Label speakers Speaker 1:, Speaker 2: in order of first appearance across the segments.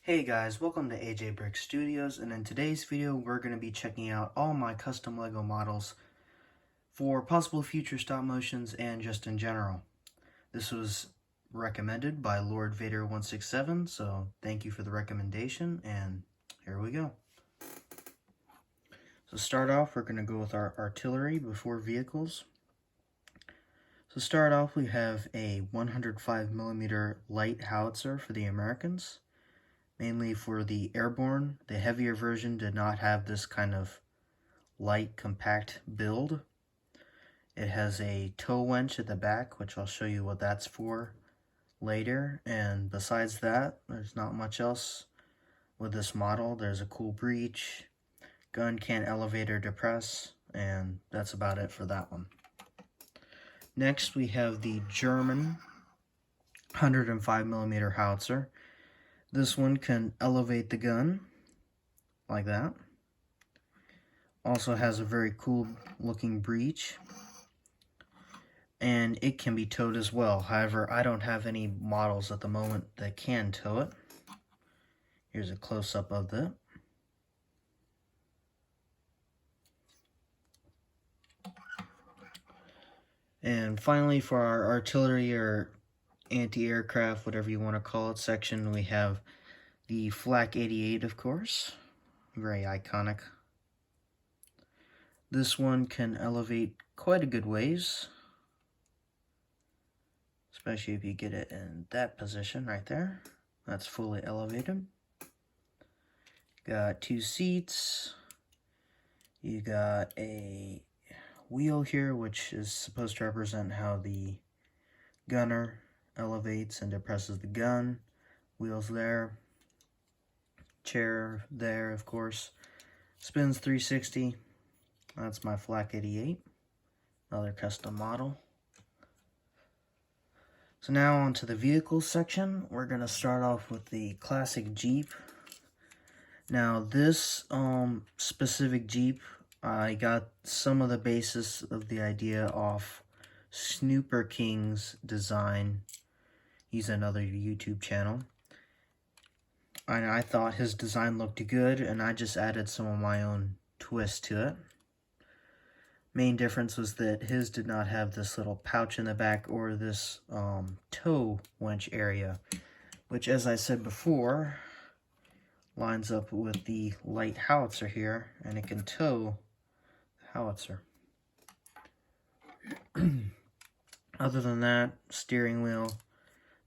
Speaker 1: Hey guys, welcome to AJ Brick Studios, and in today's video we're going to be checking out all my custom LEGO models for possible future stop motions and just in general. This was recommended by Lord Vader 167, so thank you for the recommendation, and here we go. So start off, we're going to go with our artillery before vehicles. So start off, we have a 105mm light howitzer for the Americans. Mainly for the airborne. The heavier version did not have this kind of light, compact build. It has a tow winch at the back, which I'll show you what that's for later. And besides that, there's not much else with this model. There's a cool breech, gun can't elevate or depress, and that's about it for that one. Next, we have the German 105mm howitzer. This one can elevate the gun, like that. Also has a very cool looking breech. And it can be towed as well. However, I don't have any models at the moment that can tow it. Here's a close-up of that. And finally, for our artillery or anti-aircraft, whatever you want to call it, section, we have the Flak 88, of course. Very iconic. This one can elevate quite a good ways, especially if you get it in that position right there. That's fully elevated. Got two seats. You got a wheel here, which is supposed to represent how the gunner elevates and depresses the gun. Wheels there. Chair there, of course. Spins 360. That's my Flak 88. Another custom model. So now onto the vehicle section. We're going to start off with the classic Jeep. Now this specific Jeep, I got some of the basis of the idea off Snooper King's design. He's another YouTube channel. And I thought his design looked good, and I just added some of my own twist to it. Main difference was that his did not have this little pouch in the back or this tow winch area, which, as I said before, lines up with the light howitzer here, and it can tow the howitzer. Other than that, steering wheel,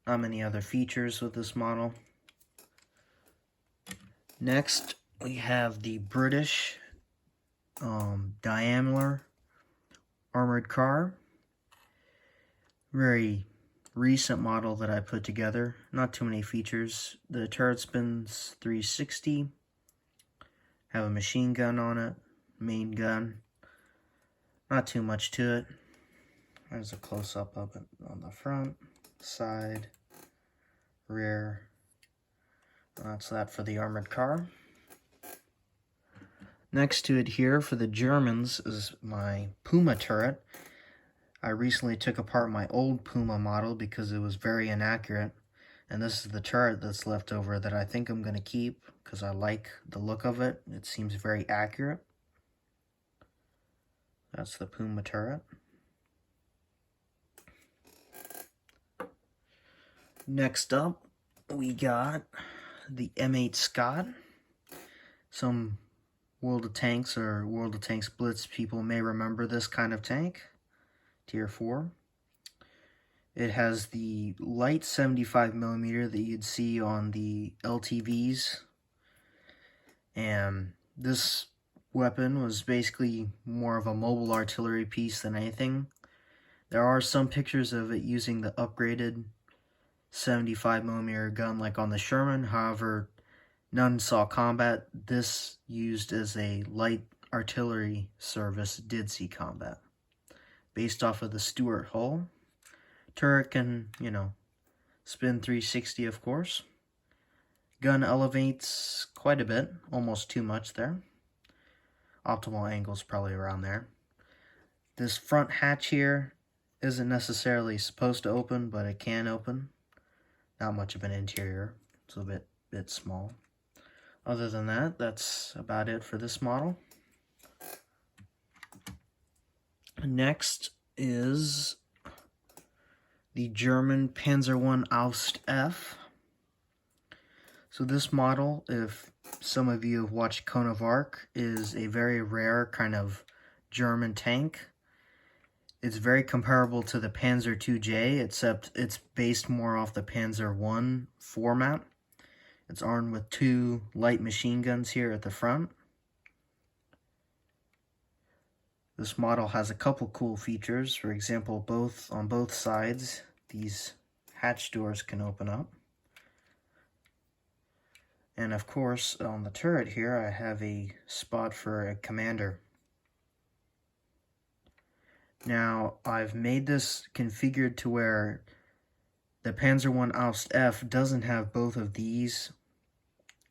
Speaker 1: not many other features with this model. Next, we have the British Daimler armored car. Very recent model that I put together. Not too many features. The turret spins 360. Have a machine gun on it. Main gun. Not too much to it. There's a close-up of it on the front, side, rear. That's that for the armored car. Next to it here for the Germans is my Puma turret. I recently took apart my old Puma model because it was very inaccurate. And this is the turret that's left over that I think I'm going to keep because I like the look of it. It seems very accurate. That's the Puma turret. Next up, we got the M8 Scott. Some World of Tanks or World of Tanks Blitz people may remember this kind of tank. Tier 4. It has the light 75mm that you'd see on the LTVs. And this weapon was basically more of a mobile artillery piece than anything. There are some pictures of it using the upgraded 75mm gun like on the Sherman. However, none saw combat. This, used as a light artillery service, did see combat. Based off of the Stuart hull. Turret can, spin 360, of course. Gun elevates quite a bit, almost too much there. Optimal angle's probably around there. This front hatch here isn't necessarily supposed to open, but it can open. Not much of an interior. It's a bit bit small. Other than that, that's about it for this model. Next is the German Panzer I Aust F. So this model, if some of you have watched Cone of Arc, is a very rare kind of German tank. It's very comparable to the Panzer IIJ, except it's based more off the Panzer I format. It's armed with 2 light machine guns here at the front. This model has a couple cool features. For example, on both sides, these hatch doors can open up. And of course, on the turret here, I have a spot for a commander. Now, I've made this configured to where the Panzer I Aust F doesn't have both of these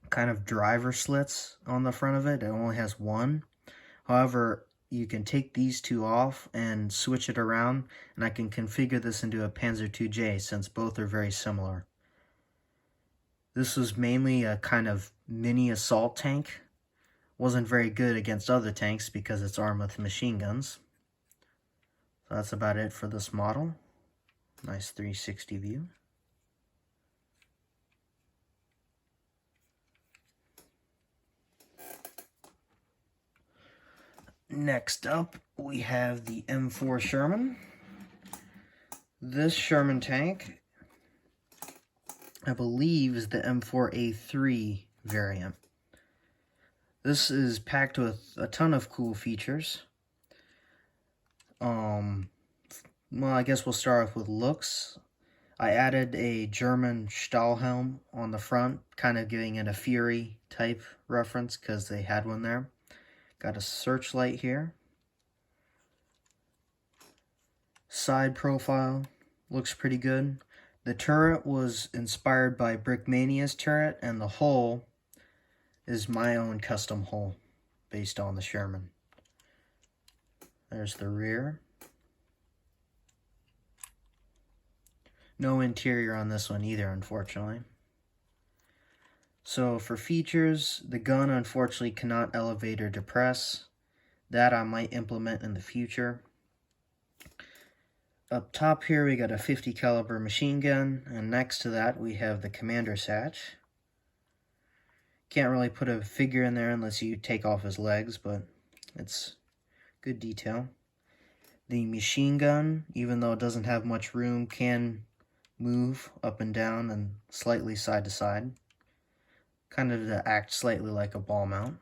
Speaker 1: kind of driver slits on the front of it. It only has one. However, you can take these 2 off and switch it around, and I can configure this into a Panzer IIJ since both are very similar. This was mainly a kind of mini assault tank. Wasn't very good against other tanks because it's armed with machine guns. So that's about it for this model. Nice 360 view. Next up, we have the M4 Sherman. This Sherman tank, I believe, is the M4A3 variant. This is packed with a ton of cool features. Well, I guess we'll start off with looks. I added a German Stahlhelm on the front, kind of giving it a Fury type reference because they had one there. Got a searchlight here. Side profile looks pretty good. The turret was inspired by Brickmania's turret, and the hull is my own custom hull based on the Sherman. There's the rear. No interior on this one either, unfortunately. So for features, the gun unfortunately cannot elevate or depress. That I might implement in the future. Up top here we got a 50 caliber machine gun, and next to that we have the commander's hatch. Can't really put a figure in there unless you take off his legs, but it's good detail. The machine gun, even though it doesn't have much room, can move up and down and slightly side to side, kind of to act slightly like a ball mount.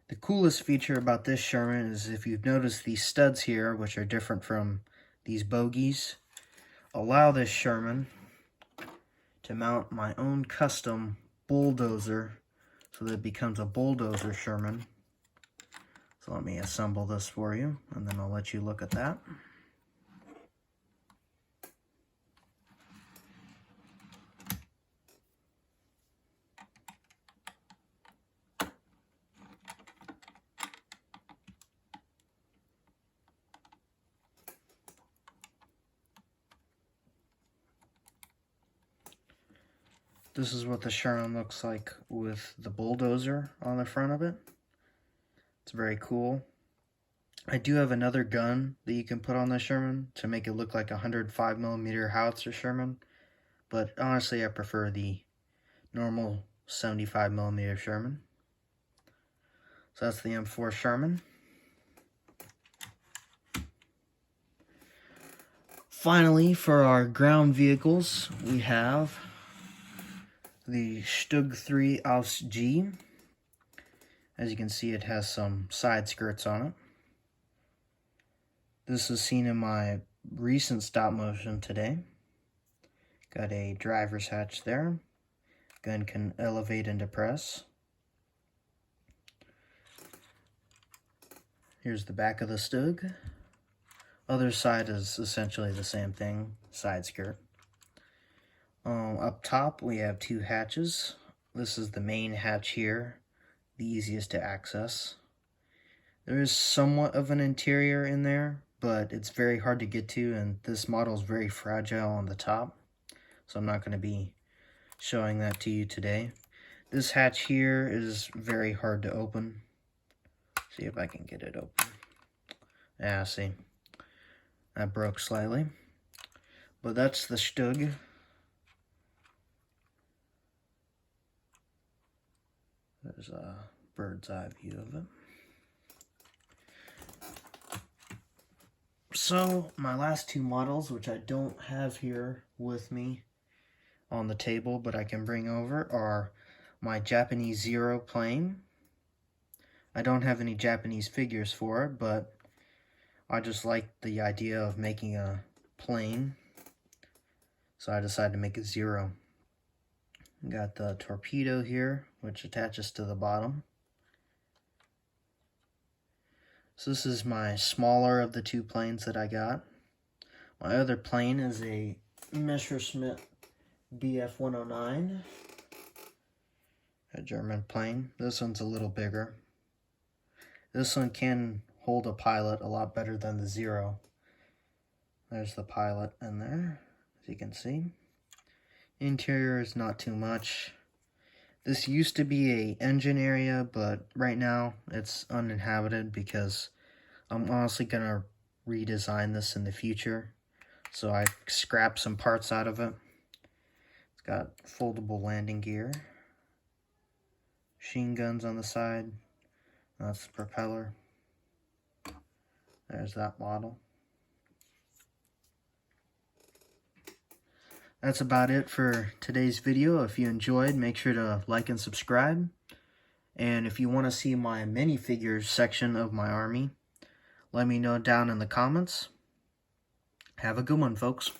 Speaker 1: The coolest feature about this Sherman is if you've noticed these studs here, which are different from these bogies, allow this Sherman to mount my own custom bulldozer so that it becomes a bulldozer Sherman. So let me assemble this for you, and then I'll let you look at that. This is what the Sherman looks like with the bulldozer on the front of it. It's very cool. I do have another gun that you can put on the Sherman to make it look like a 105mm howitzer Sherman, but honestly I prefer the normal 75mm Sherman. So that's the M4 Sherman. Finally, for our ground vehicles, we have the STUG 3 Aust G. As you can see, it has some side skirts on it. This is seen in my recent stop motion today. Got a driver's hatch there. Gun can elevate and depress. Here's the back of the STUG. Other side is essentially the same thing, side skirt. Up top we have 2 hatches. This is the main hatch here, the easiest to access. There is somewhat of an interior in there, but it's very hard to get to, and this model is very fragile on the top, so I'm not going to be showing that to you today. This hatch here is very hard to open. See if I can get it open. Yeah, see. That broke slightly. But that's the STUG. There's a bird's eye view of it. So, my last two models, which I don't have here with me on the table, but I can bring over, are my Japanese Zero plane. I don't have any Japanese figures for it, but I just like the idea of making a plane, so I decided to make a Zero. Got the torpedo here, which attaches to the bottom. So this is my smaller of the two planes that I got. My other plane is a Messerschmitt Bf-109, a German plane. This one's a little bigger. This one can hold a pilot a lot better than the Zero. There's the pilot in there, as you can see. Interior is not too much. This used to be a engine area, but right now it's uninhabited because I'm honestly gonna redesign this in the future. So I scrapped some parts out of it. It's got foldable landing gear, machine guns on the side. That's the propeller. There's that model. That's about it for today's video. If you enjoyed, make sure to like and subscribe. And if you want to see my minifigures section of my army, let me know down in the comments. Have a good one, folks.